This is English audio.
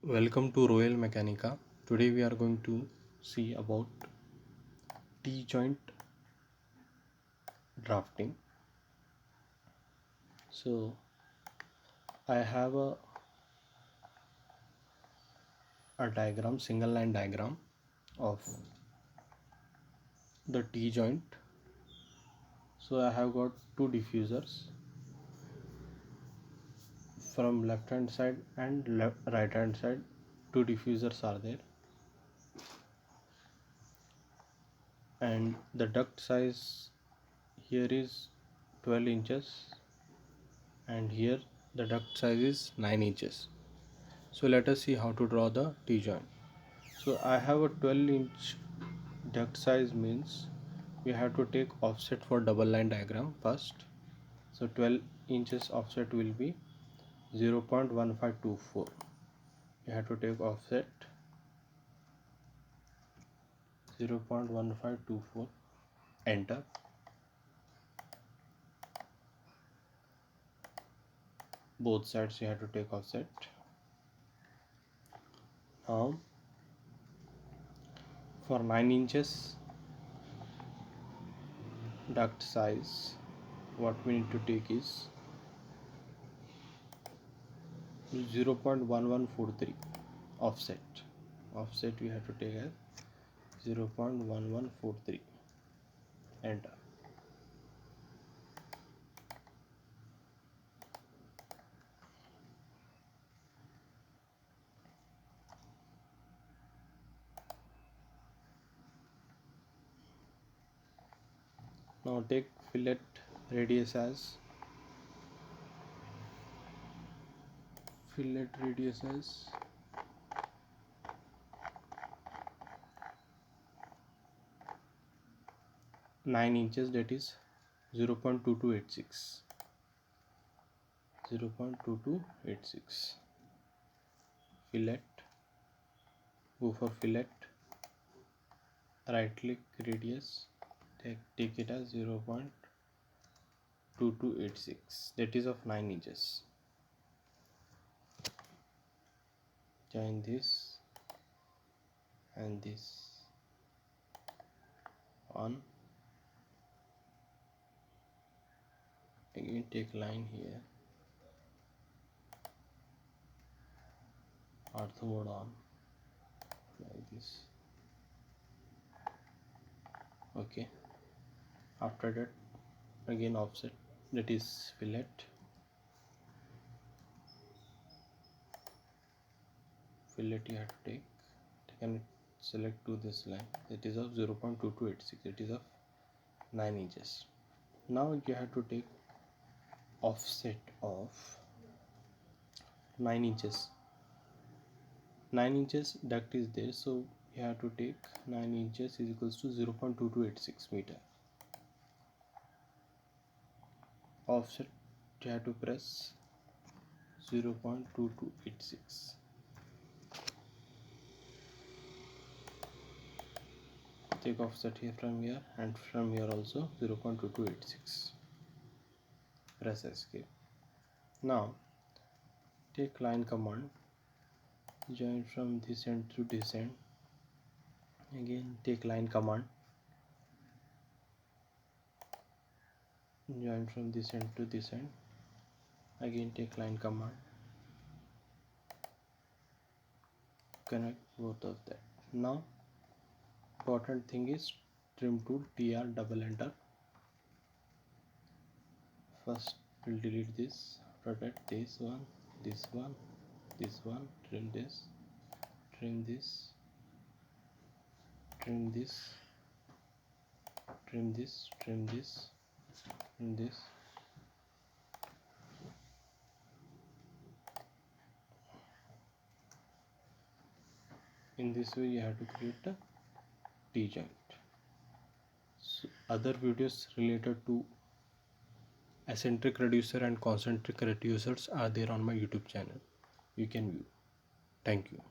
Welcome to Royal Mechanica. Today we are going to see about T-joint drafting. So I have a diagram, single line diagram of the T-joint. So I have got two diffusers from left hand side and right hand side. Two diffusers are there, and the duct size here is 12 inches and here the duct size is 9 inches. So let us see how to draw the T-joint. So I have a 12-inch duct size, means we have to take offset for double line diagram first. So 12 inches offset will be 0.1524. We have to take offset 0.1524, enter. Both sides you have to take offset. Now for 9 inches duct size, what we need to take is 0.1143 offset. Offset we have to take as 0.1143, enter. Now take fillet radius as 9 inches, that is 0.2286. 0.2286. Fillet, go for fillet, right click radius, take it as 0.2286, that is of 9 inches. Join this and this on. Again take line here, ortho mode on, like this. Okay, after that again offset, that is fillet, you have to take and select to this line, that is of 0.2286, it is of 9 inches. Now you have to take offset of 9 inches. 9 inches duct is there, so you have to take 9 inches is equals to 0.2286 meter. Offset you have to press 0.2286. Take offset here from here and from here also 0.2286. Press escape. Now take line command, join from this end to this end. Again take line command, join from this end to this end. Again take line command, connect both of that. Now important thing is trim tool, TR, double enter. First we'll delete this, protect this one, this one, this one, trim this, trim this, trim this, trim this, trim this, trim this. In this way you have to create a T-joint. So other videos related to eccentric reducer and concentric reducers are there on my YouTube channel. You can view. Thank you.